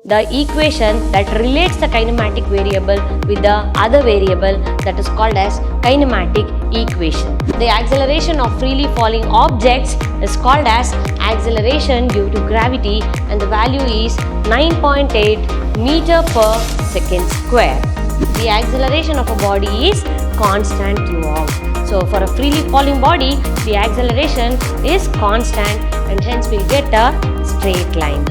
the equation that relates the kinematic variable with the other variable that is called as kinematic equation. The acceleration of freely falling objects is called as acceleration due to gravity and the value is 9.8 meter per second square. The acceleration of a body is constant throughout. So for a freely falling body, the acceleration is constant and hence we'll get a straight line.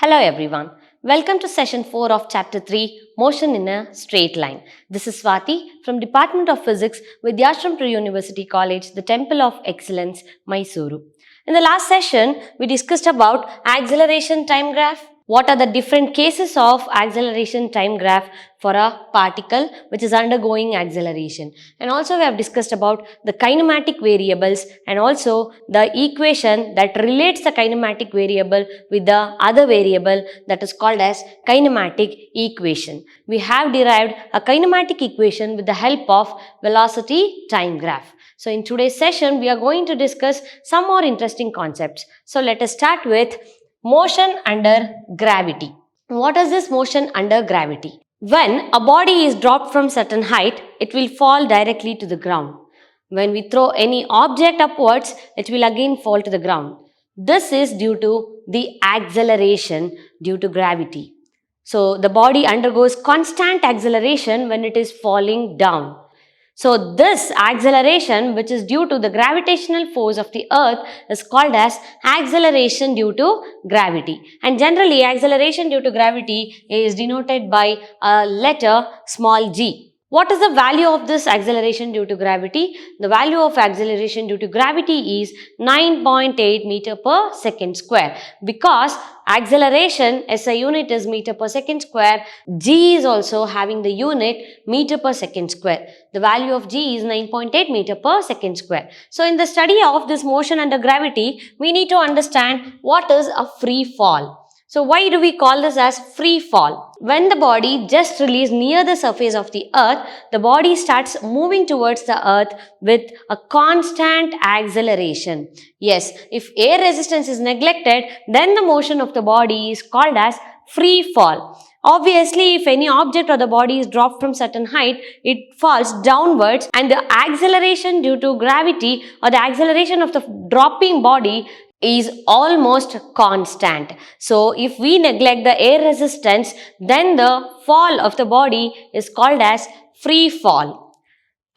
Hello everyone. Welcome to session 4 of chapter 3, Motion in a Straight Line. This is Swati from Department of Physics, Vidhyaashram University College, the Temple of Excellence, Mysuru. In the last session, we discussed about acceleration time graph. What are the different cases of acceleration time graph for a particle which is undergoing acceleration? And also we have discussed about the kinematic variables and also the equation that relates the kinematic variable with the other variable that is called as kinematic equation. We have derived a kinematic equation with the help of velocity time graph. So in today's session, we are going to discuss some more interesting concepts. So let us start with motion under gravity. What is this motion under gravity? When a body is dropped from certain height, it will fall directly to the ground. When we throw any object upwards, it will again fall to the ground. This is due to the acceleration due to gravity. So the body undergoes constant acceleration when it is falling down. So this acceleration, which is due to the gravitational force of the earth, is called as acceleration due to gravity. And generally, acceleration due to gravity is denoted by a letter small g. What is the value of this acceleration due to gravity? The value of acceleration due to gravity is 9.8 meter per second square. Because acceleration as a unit is meter per second square, g is also having the unit meter per second square. The value of g is 9.8 meter per second square. So in the study of this motion under gravity, we need to understand what is a free fall. So why do we call this as free fall? When the body just released near the surface of the earth, the body starts moving towards the earth with a constant acceleration. Yes, if air resistance is neglected, then the motion of the body is called as free fall. Obviously, if any object or the body is dropped from certain height, it falls downwards and the acceleration due to gravity or the acceleration of the dropping body is almost constant. So if we neglect the air resistance, then the fall of the body is called as free fall.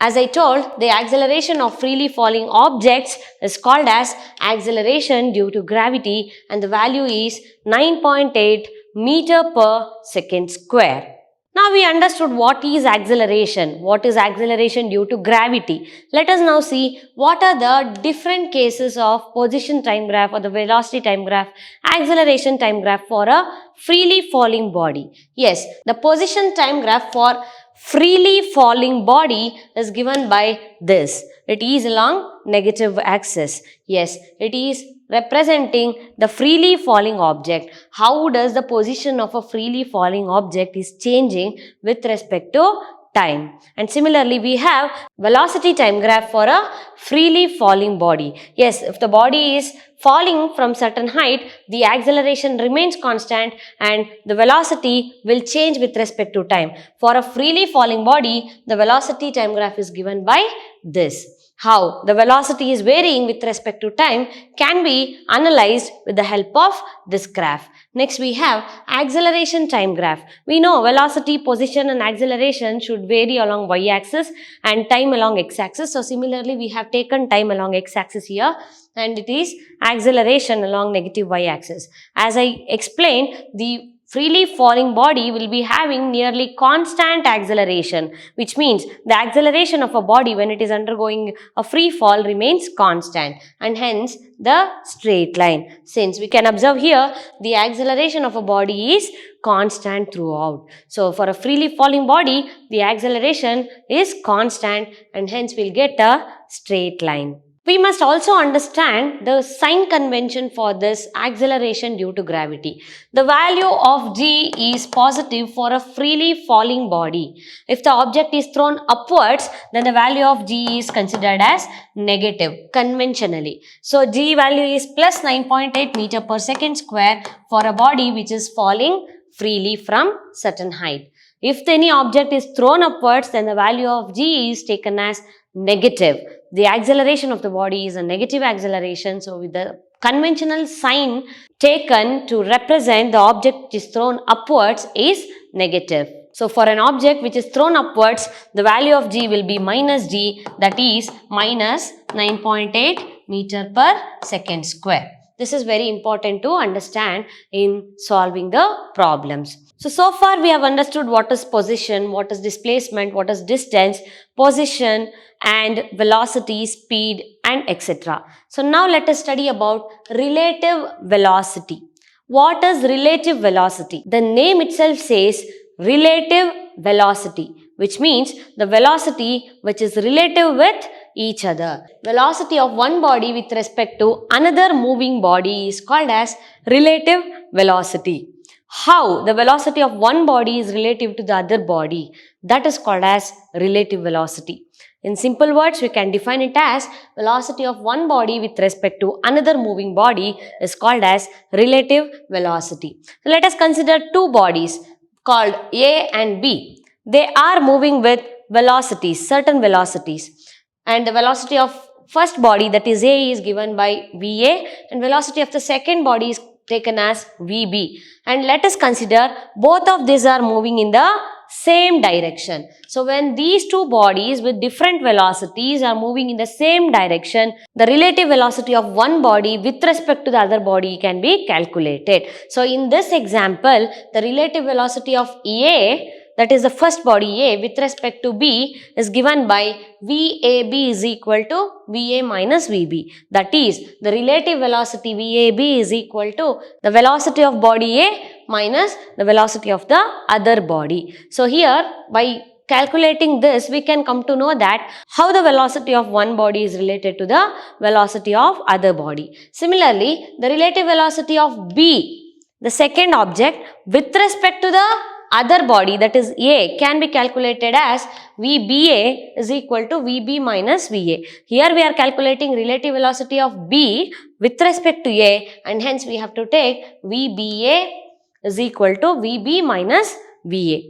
As I told, the acceleration of freely falling objects is called as acceleration due to gravity and the value is 9.8 meter per second square. Now we understood what is acceleration. What is acceleration due to gravity? Let us now see what are the different cases of position time graph or the velocity time graph, acceleration time graph for a freely falling body. Yes, the position time graph for freely falling body is given by this. It is along negative axis. Yes, it is representing the freely falling object. How does the position of a freely falling object is changing with respect to time? And similarly, we have velocity time graph for a freely falling body. Yes, if the body is falling from certain height, the acceleration remains constant and the velocity will change with respect to time. For a freely falling body, the velocity time graph is given by this. How the velocity is varying with respect to time can be analyzed with the help of this graph. Next we have acceleration time graph. We know velocity, position and acceleration should vary along y-axis and time along x-axis. So similarly we have taken time along x-axis here and it is acceleration along negative y-axis. As I explained, the freely falling body will be having nearly constant acceleration, which means the acceleration of a body when it is undergoing a free fall remains constant and hence the straight line. Since we can observe here, the acceleration of a body is constant throughout. So for a freely falling body, the acceleration is constant and hence we'll get a straight line. We must also understand the sign convention for this acceleration due to gravity. The value of g is positive for a freely falling body. If the object is thrown upwards, then the value of g is considered as negative conventionally. So g value is plus 9.8 meter per second square for a body which is falling freely from certain height. If any object is thrown upwards, then the value of g is taken as negative. The acceleration of the body is a negative acceleration. So, with the conventional sign taken to represent the object which is thrown upwards is negative. So, for an object which is thrown upwards, the value of g will be minus g, that is minus 9.8 meter per second square. This is very important to understand in solving the problems. So far we have understood what is position, what is displacement, what is distance, position and velocity, speed and etc. So now let us study about relative velocity. What is relative velocity? The name itself says relative velocity, which means the velocity which is relative with each other. Velocity of one body with respect to another moving body is called as relative velocity. How the velocity of one body is relative to the other body, that is called as relative velocity. In simple words, we can define it as velocity of one body with respect to another moving body is called as relative velocity. So let us consider two bodies called A and B. They are moving with velocities, certain velocities, and the velocity of first body, that is A, is given by VA, and velocity of the second body is taken as VB. And let us consider both of these are moving in the same direction. So when these two bodies with different velocities are moving in the same direction, the relative velocity of one body with respect to the other body can be calculated. So in this example, the relative velocity of A, that is the first body A, with respect to B is given by VAB is equal to VA minus VB. That is, the relative velocity VAB is equal to the velocity of body A minus the velocity of the other body. So here, by calculating this, we can come to know that how the velocity of one body is related to the velocity of other body. Similarly, the relative velocity of B, the second object, with respect to the other body, that is A, can be calculated as VBA is equal to VB minus VA. Here we are calculating relative velocity of B with respect to A, and hence we have to take VBA is equal to VB minus VA.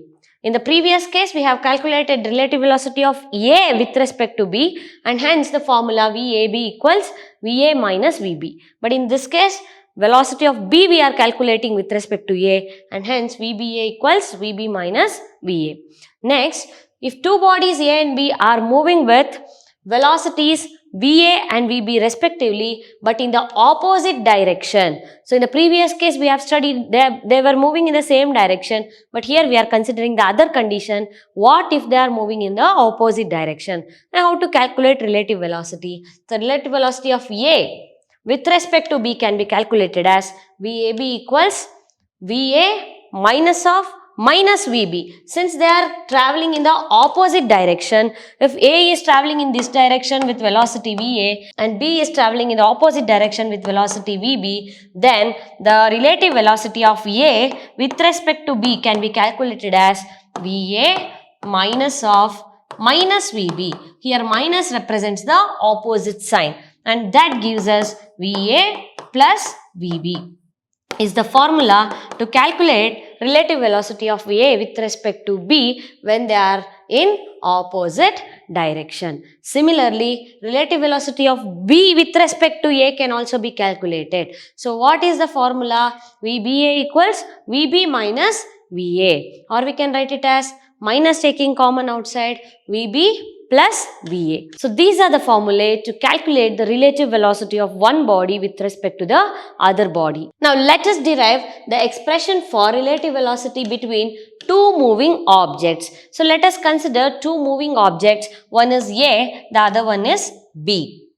In the previous case, we have calculated relative velocity of A with respect to B, and hence the formula VAB equals VA minus VB. But in this case, velocity of B we are calculating with respect to A, and hence VBA equals VB minus VA. Next, if two bodies A and B are moving with velocities VA and VB respectively, but in the opposite direction. So in the previous case we have studied they were moving in the same direction, but here we are considering the other condition. What if they are moving in the opposite direction? Now how to calculate relative velocity? The relative velocity of A with respect to B can be calculated as VAB equals VA minus VB. Since they are traveling in the opposite direction, if A is traveling in this direction with velocity VA and B is traveling in the opposite direction with velocity VB, then the relative velocity of A with respect to B can be calculated as VA minus VB. Here minus represents the opposite sign, and that gives us VA plus VB is the formula to calculate relative velocity of A with respect to B when they are in opposite direction. Similarly, relative velocity of B with respect to A can also be calculated. So what is the formula? VBA equals VB minus VA, or we can write it as minus taking common outside VB plus VA. So these are the formulae to calculate the relative velocity of one body with respect to the other body. Now let us derive the expression for relative velocity between two moving objects. So let us consider two moving objects. One is A, the other one is B.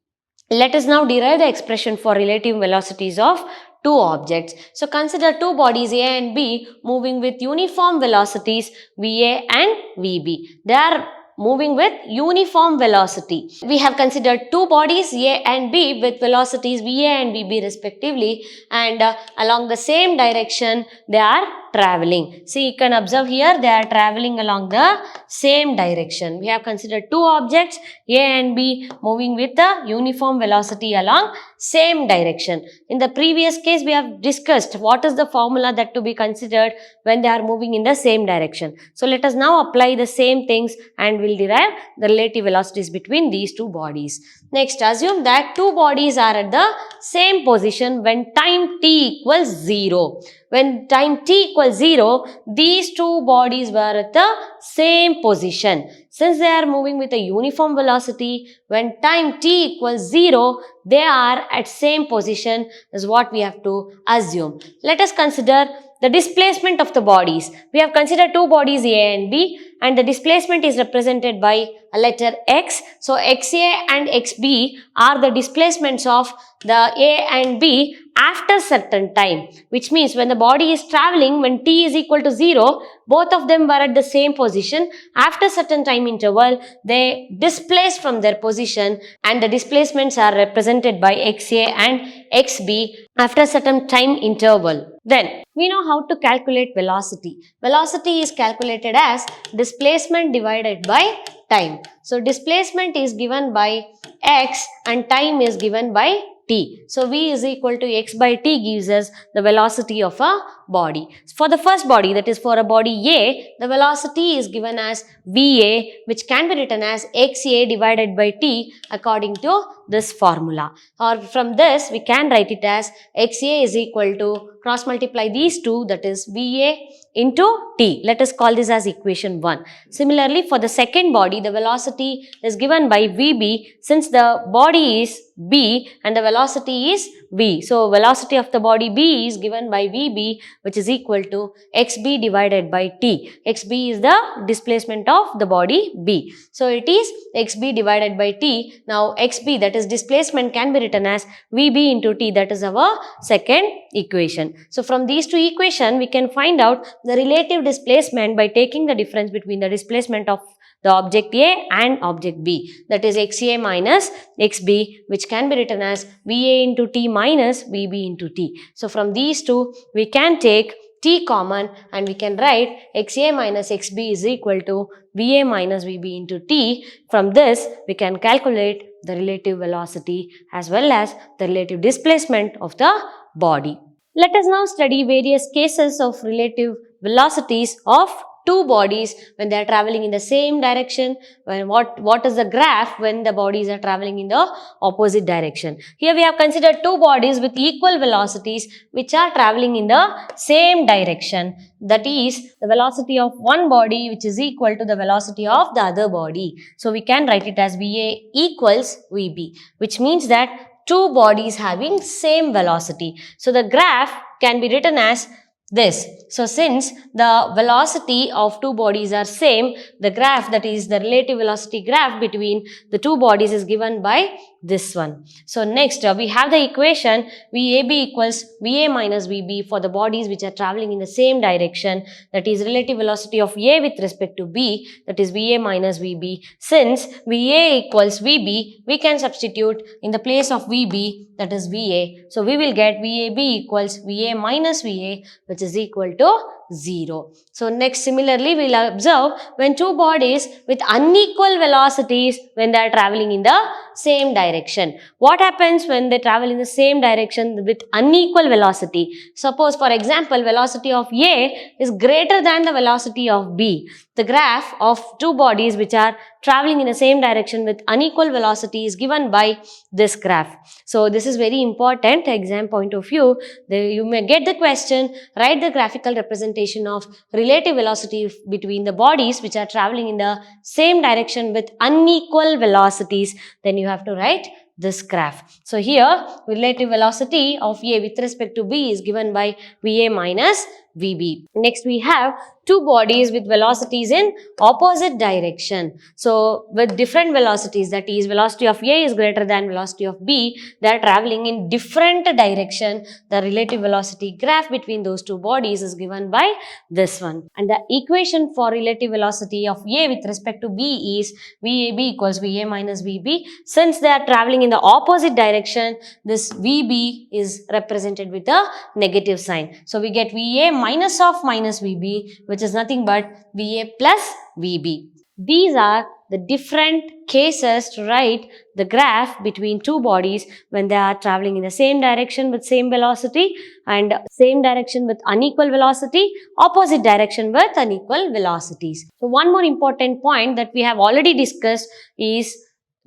Let us now derive the expression for relative velocities of two objects. So consider two bodies A and B moving with uniform velocities VA and VB. They are moving with uniform velocity. We have considered two bodies A and B with velocities VA and VB respectively, and along the same direction they are traveling. See, you can observe here they are traveling along the same direction. We have considered two objects A and B moving with the uniform velocity along same direction. In the previous case we have discussed what is the formula that to be considered when they are moving in the same direction. So let us now apply the same things and we'll derive the relative velocities between these two bodies. Next, assume that two bodies are at the same position when time t equals 0. When time t equals 0, these two bodies were at the same position. Since they are moving with a uniform velocity, when time t equals 0, they are at same position is what we have to assume. Let us consider the displacement of the bodies. We have considered two bodies A and B, and the displacement is represented by a letter X. So, XA and XB are the displacements of the A and B after certain time, which means when the body is traveling, when t is equal to 0, both of them were at the same position. After certain time interval, they displaced from their position, and the displacements are represented by XA and XB after certain time interval. Then, we know how to calculate velocity. Velocity is calculated as displacement divided by time. So, displacement is given by x and time is given by t. So, v is equal to x by t gives us the velocity of a body. For the first body, that is for a body A, the velocity is given as VA, which can be written as XA divided by T according to this formula. Or from this, we can write it as XA is equal to cross multiply these two, that is VA into T. Let us call this as equation 1. Similarly, for the second body, the velocity is given by VB since the body is B and the velocity is V. So, velocity of the body B is given by VB, which is equal to XB divided by T. XB is the displacement of the body B. So, it is XB divided by T. Now, XB, that is displacement, can be written as VB into T. That is our second equation. So, from these two equations, we can find out the relative displacement by taking the difference between the displacement of the object A and object B, that is XA minus XB, which can be written as VA into T minus VB into T. So, from these two, we can take T common and we can write XA minus XB is equal to VA minus VB into T. From this, we can calculate the relative velocity as well as the relative displacement of the body. Let us now study various cases of relative velocities of two bodies when they are traveling in the same direction. When what is the graph when the bodies are traveling in the opposite direction. Here we have considered two bodies with equal velocities which are traveling in the same direction. That is the velocity of one body which is equal to the velocity of the other body. So, we can write it as VA equals VB, which means that two bodies having same velocity. So, the graph can be written as this. So, since the velocity of two bodies are same, the graph, that is the relative velocity graph between the two bodies, is given by this one. So, next we have the equation VAB equals VA minus VB for the bodies which are traveling in the same direction, that is relative velocity of A with respect to B, that is VA minus VB. Since VA equals VB, we can substitute in the place of VB, that is VA. So, we will get VAB equals VA minus VA, which is equal to 0. So, next similarly we will observe when two bodies with unequal velocities when they are traveling in the same direction. What happens when they travel in the same direction with unequal velocity? Suppose for example velocity of A is greater than the velocity of B. The graph of two bodies which are traveling in the same direction with unequal velocity is given by this graph. So, this is very important exam point of view. You may get the question, write the graphical representation of relative velocity between the bodies which are traveling in the same direction with unequal velocities. Then you have to write this graph. So, here relative velocity of A with respect to B is given by VA minus Vb. Next we have two bodies with velocities in opposite direction. So with different velocities, that is velocity of A is greater than velocity of B, they are traveling in different direction. The relative velocity graph between those two bodies is given by this one. And the equation for relative velocity of A with respect to B is VAB equals VA minus VB. Since they are traveling in the opposite direction, this VB is represented with a negative sign. So we get VA minus of minus VB, which is nothing but VA plus VB. These are the different cases to write the graph between two bodies when they are traveling in the same direction with same velocity, and same direction with unequal velocity, opposite direction with unequal velocities. So one more important point that we have already discussed is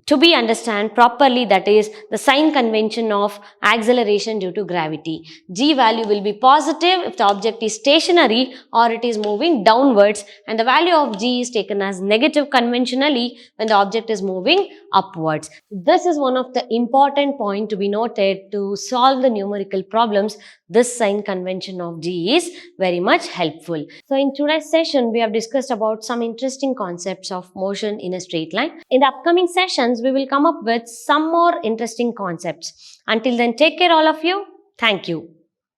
to be understand properly, that is the sign convention of acceleration due to gravity. G value will be positive if the object is stationary or it is moving downwards, and the value of G is taken as negative conventionally when the object is moving upwards. This is one of the important point to be noted to solve the numerical problems. This sign convention of G is very much helpful. So in today's session, we have discussed about some interesting concepts of motion in a straight line. In the upcoming sessions, we will come up with some more interesting concepts. Until then, take care all of you. Thank you.